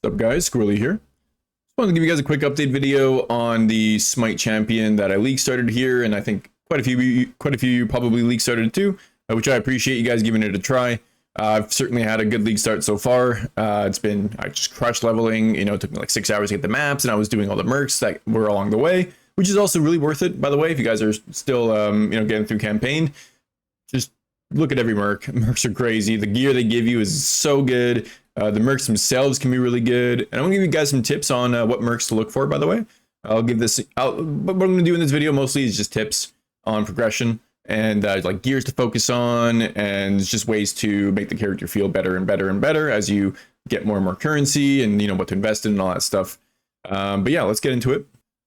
What's up guys, Squirrely here. Just wanted to give you guys a quick update video on the Smite champion that I league started here, and I think quite a few of you probably league started too, which I appreciate you guys giving it a try. I've certainly had a good league start so far. I just crushed leveling, it took me like 6 hours to get the maps, and I was doing all the mercs that were along the way, which is also really worth it, by the way. If you guys are still getting through campaign, just look at every merc. Mercs are crazy. The gear they give you is so good. The mercs themselves can be really good. And I'm gonna give you guys some tips on what mercs to look for, by the way. What I'm gonna do in this video mostly is just tips on progression and like gears to focus on, and just ways to make the character feel better and better and better as you get more and more currency, and what to invest in and all that stuff. But yeah, let's get into it.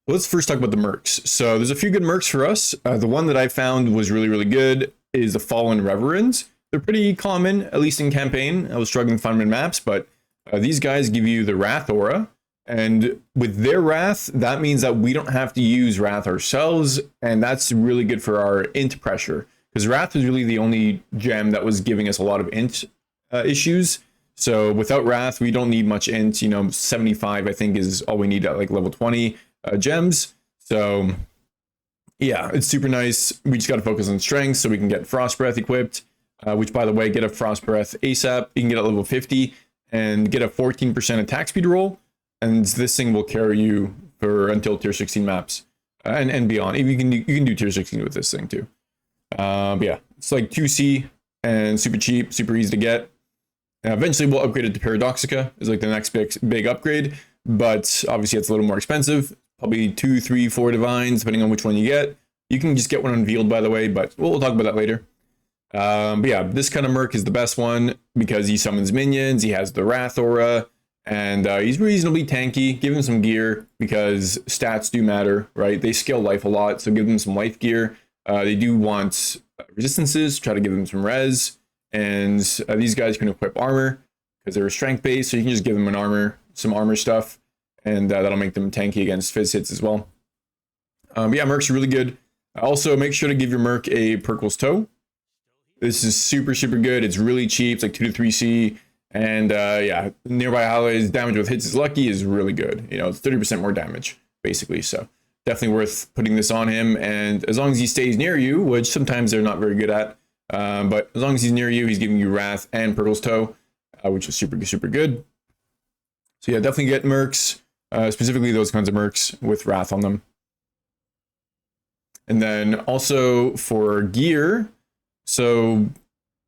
Let's first talk about the mercs. So there's a few good mercs for us. The one that I found was really good is the Fallen Reverends. They're pretty common, at least in campaign. I was struggling to find them in maps, but these guys give you the Wrath aura. And with their Wrath, that means that we don't have to use Wrath ourselves. And that's really good for our int pressure, because Wrath was really the only gem that was giving us a lot of int issues. So without Wrath, we don't need much int. 75, I think, is all we need at like level 20 gems. So yeah, it's super nice. We just got to focus on strength so we can get Frostbreath equipped. Which, by the way, get a Frostbreath ASAP. You can get at level 50 and get a 14% attack speed roll. And this thing will carry you for until tier 16 maps and beyond. You can do tier 16 with this thing too. But yeah, it's like 2C and super cheap, super easy to get. Eventually, we'll upgrade it to Paradoxica. Is like the next big upgrade. But obviously, it's a little more expensive. Probably 2, 3, 4 divines, depending on which one you get. You can just get one unveiled, by the way, but we'll talk about that later. But yeah, this kind of merc is the best one because he summons minions, he has the Wrath aura, and he's reasonably tanky. Give him some gear because stats do matter, right? They scale life a lot, so give them some life gear. They do want resistances, try to give them some res, and these guys can equip armor because they're strength based, so you can just give them some armor stuff, and that'll make them tanky against fizz hits as well. But yeah, mercs are really good. Also, make sure to give your merc a Perkle's Toe. This is super good. It's really cheap. It's like 2 to 3C. And yeah, nearby allies damage with hits is lucky is really good. It's 30% more damage, basically. So definitely worth putting this on him. And as long as he stays near you, which sometimes they're not very good at, but as long as he's near you, he's giving you Wrath and Perkle's Toe, which is super good. So yeah, definitely get mercs, specifically those kinds of mercs with Wrath on them. And then also for gear, so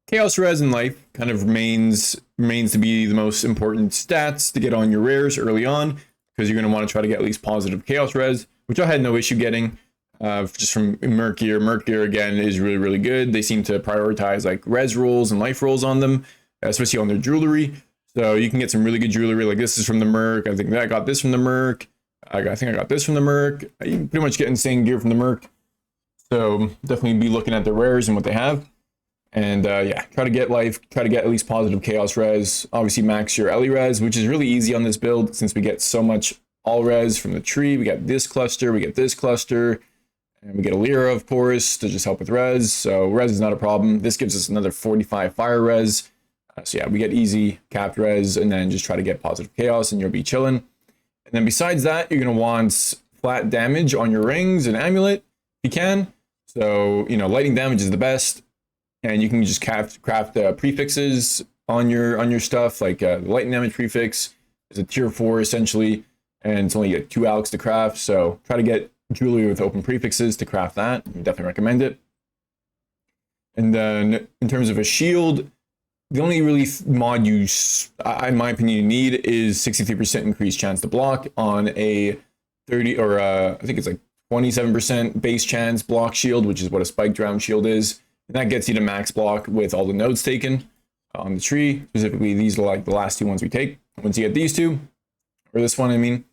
Chaos Res in life kind of remains to be the most important stats to get on your rares early on, because you're going to want to try to get at least positive Chaos Res, which I had no issue getting just from Merc gear. Merc gear, again, is really good. They seem to prioritize like res rolls and life rolls on them, especially on their jewelry. So you can get some really good jewelry. Like this is from the Merc. I think I got this from the Merc. I think I got this from the Merc. You can pretty much get insane gear from the Merc. So definitely be looking at their rares and what they have. And yeah, try to get life, try to get at least positive chaos res. Obviously max your Ellie res, which is really easy on this build since we get so much all res from the tree. We got this cluster, we get this cluster, and we get a Lyra, of course, to just help with res. So res is not a problem. This gives us another 45 fire res. So yeah, we get easy capped res, and then just try to get positive chaos and you'll be chilling. And then besides that, you're going to want flat damage on your rings and amulet if you can. So, lightning damage is the best. And you can just craft prefixes on your stuff, like the lightning damage prefix is a tier 4 essentially, and it's only 2 Alex to craft. So try to get jewelry with open prefixes to craft that. I definitely recommend it. And then in terms of a shield, the only really mod you, in my opinion, you need is 63% increased chance to block on a 30 or I think it's like 27% base chance block shield, which is what a spiked round shield is. And that gets you to max block with all the nodes taken on the tree. Specifically, these are like the last 2 ones we take. Once you get these 2, or this one, I mean,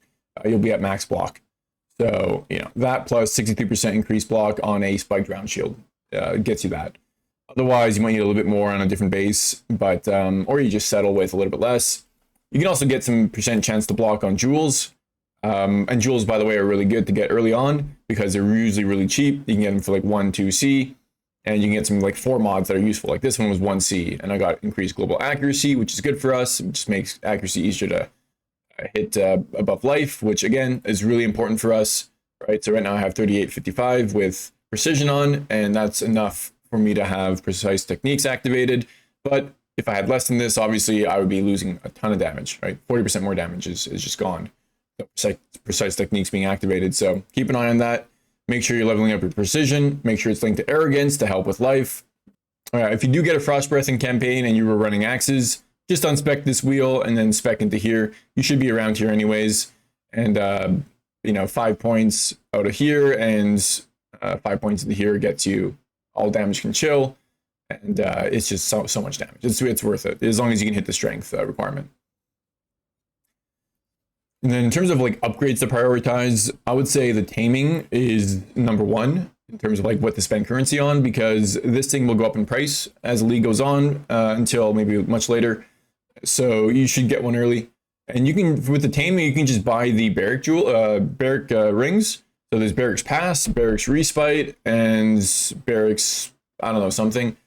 you'll be at max block. So, that plus 63% increased block on a spiked round shield gets you that. Otherwise, you might need a little bit more on a different base, but or you just settle with a little bit less. You can also get some percent chance to block on jewels. And jewels, by the way, are really good to get early on because they're usually really cheap. You can get them for like 1, 2C. And you can get some like 4 mods that are useful. Like this one was 1C, and I got increased global accuracy, which is good for us. It just makes accuracy easier to hit above life, which again is really important for us, right? So right now I have 3855 with precision on, and that's enough for me to have precise techniques activated. But if I had less than this, obviously I would be losing a ton of damage, right? 40% more damage is just gone. So precise techniques being activated. So keep an eye on that. Make sure you're leveling up your precision. Make sure it's linked to arrogance to help with life. If you do get a Frostbreath in campaign and you were running axes, just unspec this wheel and then spec into here. You should be around here anyways. And, 5 points out of here and 5 points into here gets you all damage can chill. And it's just so much damage. It's worth it as long as you can hit the strength requirement. And then in terms of like upgrades to prioritize, I would say the taming is number one in terms of like what to spend currency on, because this thing will go up in price as the league goes on until maybe much later. So you should get one early. And you can, with the taming, you can just buy the barrack rings. So there's barracks pass, barracks respite, and barracks, I don't know, something.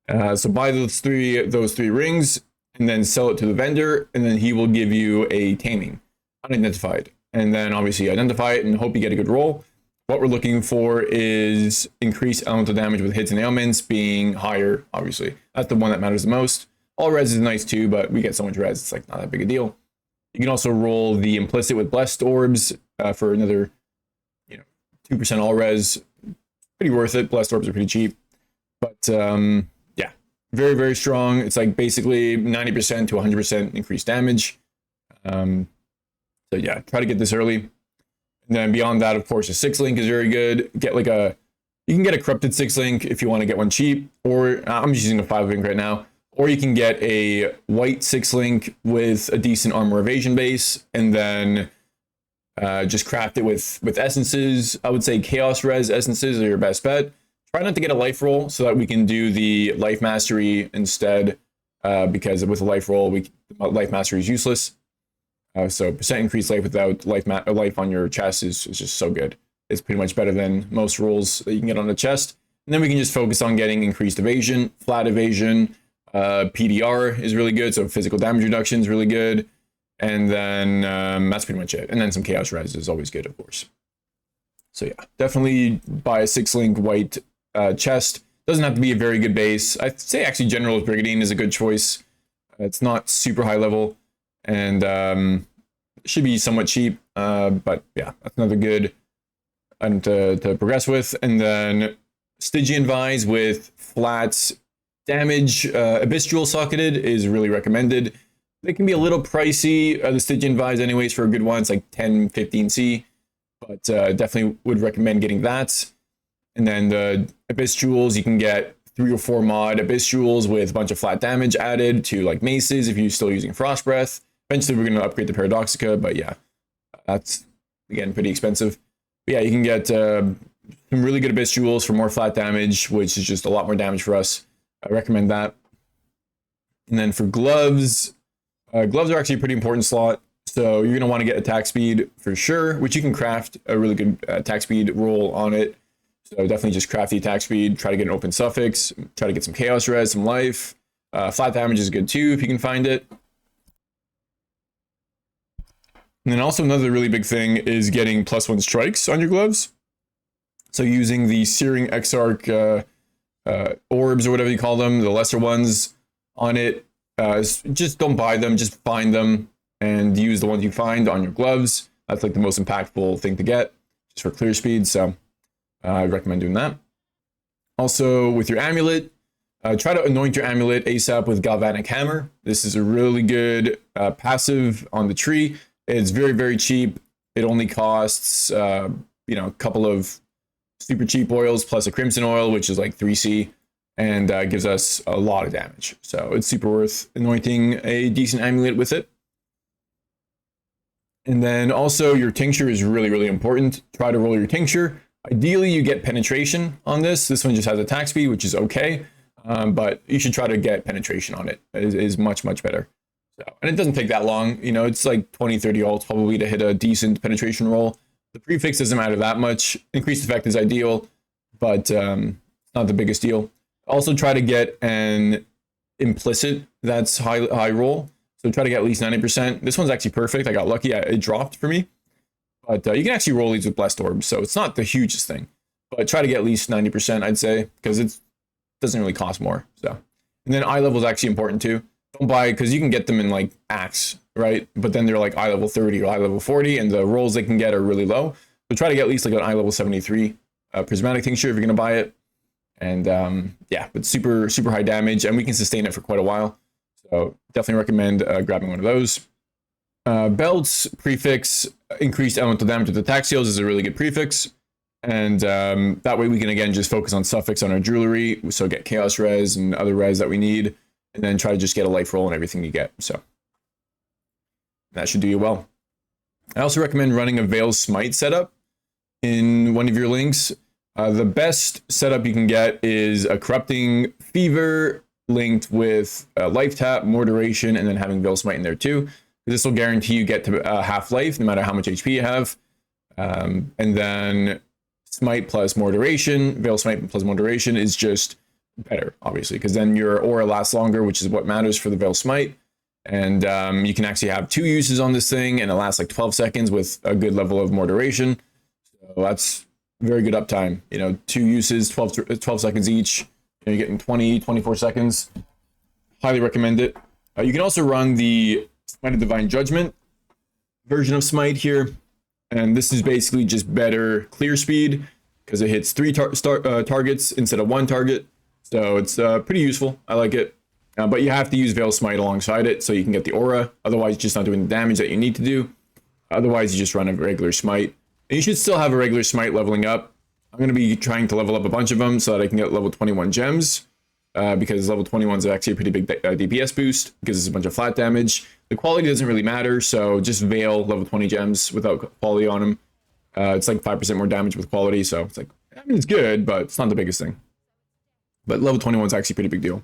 So buy those three rings and then sell it to the vendor, and then he will give you a taming. Unidentified, and then obviously identify it and hope you get a good roll. What we're looking for is increased elemental damage with hits and ailments being higher. Obviously, that's the one that matters the most. All res is nice too, but we get so much res, it's like not that big a deal. You can also roll the implicit with blessed orbs for another, 2% all res. Pretty worth it. Blessed orbs are pretty cheap, but yeah, very very strong. It's like basically 90% to 100% increased damage. So yeah, try to get this early. And then beyond that, of course, a 6-link is very good. Get like you can get a corrupted 6-link if you want to get one cheap, or I'm just using a 5-link right now. Or you can get a white 6-link with a decent armor evasion base, and then just craft it with essences. I would say chaos res essences are your best bet. Try not to get a life roll so that we can do the life mastery instead, because with a life roll, life mastery is useless. So percent increased life without life on your chest is just so good. It's pretty much better than most rolls that you can get on the chest. And then we can just focus on getting increased evasion, flat evasion. PDR is really good, so physical damage reduction is really good. And then that's pretty much it. And then some chaos res is always good, of course. So yeah, definitely buy a 6-link white chest. Doesn't have to be a very good base. I'd say actually General's Brigandine is a good choice. It's not super high level. And should be somewhat cheap, but yeah, that's another good item to progress with. And then Stygian Vise with flat damage, Abyss Jewel socketed is really recommended. They can be a little pricey, the Stygian Vise anyways, for a good one. It's like 10, 15C, but definitely would recommend getting that. And then the Abyss Jewels, you can get 3 or 4 mod Abyss Jewels with a bunch of flat damage added to like maces if you're still using Frostbreath. Eventually, we're going to upgrade the Paradoxica, but yeah, that's, again, pretty expensive. But yeah, you can get some really good Abyss Jewels for more flat damage, which is just a lot more damage for us. I recommend that. And then for gloves, gloves are actually a pretty important slot. So you're going to want to get attack speed for sure, which you can craft a really good attack speed roll on it. So definitely just craft the attack speed, try to get an open suffix, try to get some chaos res, some life. Flat damage is good too if you can find it. And then also another really big thing is getting +1 strikes on your gloves. So using the Searing Exarch orbs or whatever you call them, the lesser ones on it, just don't buy them, just find them and use the ones you find on your gloves. That's like the most impactful thing to get just for clear speed. So I recommend doing that. Also with your amulet, try to anoint your amulet ASAP with Galvanic Hammer. This is a really good passive on the tree. It's very, very cheap. It only costs, a couple of super cheap oils plus a crimson oil, which is like 3C, and gives us a lot of damage. So it's super worth anointing a decent amulet with it. And then also your tincture is really, really important. Try to roll your tincture. Ideally, you get penetration on this. This one just has attack speed, which is okay, but you should try to get penetration on it. It is much, much better. So, and it doesn't take that long. It's like 20, 30 ults probably to hit a decent penetration roll. The prefix doesn't matter that much. Increased effect is ideal, but not the biggest deal. Also try to get an implicit that's high roll. So So try to get at least 90%. This one's actually perfect. I got lucky. It dropped for me. But you can actually roll these with Blessed Orbs, so it's not the hugest thing. But try to get at least 90%, I'd say, because it doesn't really cost more. So, and then eye level is actually important too. Don't buy, because you can get them in like Axe, right? But then they're like eye level 30 or eye level 40, and the rolls they can get are really low. So try to get at least like an eye level 73 prismatic tincture if you're gonna buy it. And yeah, but super high damage, and we can sustain it for quite a while. So definitely recommend grabbing one of those. Belts prefix increased elemental damage with attack skills is a really good prefix. And that way we can again just focus on suffix on our jewelry, so get chaos res and other res that we need, and then try to just get a life roll and everything you get. So that should do you well. I also recommend running a Vaal Smite setup in one of your links. The best setup you can get is a Corrupting Fever linked with life tap, more duration, and then having Vaal Smite in there too. This will guarantee you get to half life no matter how much HP you have. And then Smite plus more duration, Vaal Smite plus more duration is just better, obviously, because then your aura lasts longer, which is what matters for the Vaal Smite. And you can actually have 2 uses on this thing, and it lasts like 12 seconds with a good level of more duration. So that's very good uptime. You know, 2 uses, 12 seconds each. You're getting 24 seconds. Highly recommend it. You can also run the Smite of Divine Judgement version of Smite here. And this is basically just better clear speed because it hits 3 targets instead of 1 target. So it's pretty useful. I like it. But you have to use Vaal Smite alongside it so you can get the aura. Otherwise, you're just not doing the damage that you need to do. Otherwise, you just run a regular Smite. And you should still have a regular Smite leveling up. I'm going to be trying to level up a bunch of them so that I can get level 21 gems. Because level 21 is actually a pretty big DPS boost because it's a bunch of flat damage. The quality doesn't really matter, so just Vaal level 20 gems without quality on them. It's like 5% more damage with quality, so it's like, I mean, it's good, but it's not the biggest thing. But level 21 is actually a pretty big deal.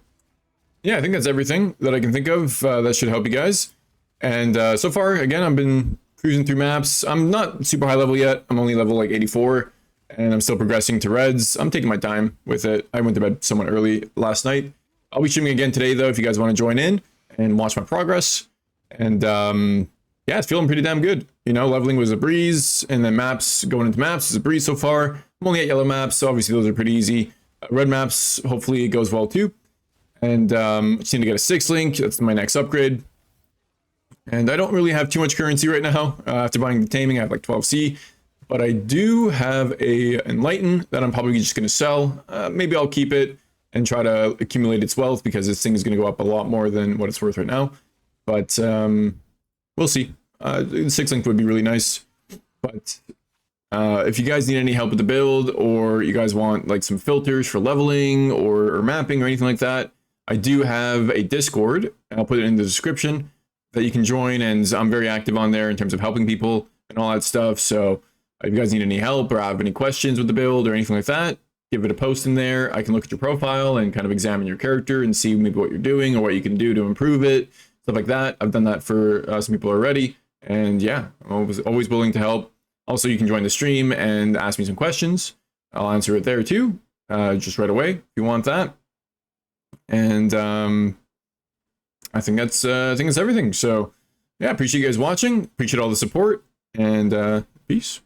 Yeah, I think that's everything that I can think of that should help you guys. And so far, again, I've been cruising through maps. I'm not super high level yet. I'm only level like 84. And I'm still progressing to reds. I'm taking my time with it. I went to bed somewhat early last night. I'll be streaming again today, though, if you guys want to join in and watch my progress. And yeah, it's feeling pretty damn good. You know, leveling was a breeze, and then maps, going into maps is a breeze so far. I'm only at yellow maps, so obviously those are pretty easy. Red maps, hopefully it goes well too. And just need to get a 6 link. That's my next upgrade. And I don't really have too much currency right now. After buying the taming, I have like 12C. But I do have a Enlighten that I'm probably just going to sell. Maybe I'll keep it and try to accumulate its wealth because this thing is going to go up a lot more than what it's worth right now. But we'll see. 6 link would be really nice. But if you guys need any help with the build, or you guys want like some filters for leveling or mapping or anything like that, I do have a Discord, and I'll put it in the description, that you can join. And I'm very active on there in terms of helping people and all that stuff. So if you guys need any help or have any questions with the build or anything like that, give it a post in there. I can look at your profile and kind of examine your character and see maybe what you're doing or what you can do to improve it, stuff like that. I've done that for some people already. And yeah, I'm always willing to help. Also, you can join the stream and ask me some questions. I'll answer it there too, just right away if you want that. And I think that's everything. So yeah, appreciate you guys watching. Appreciate all the support, and peace.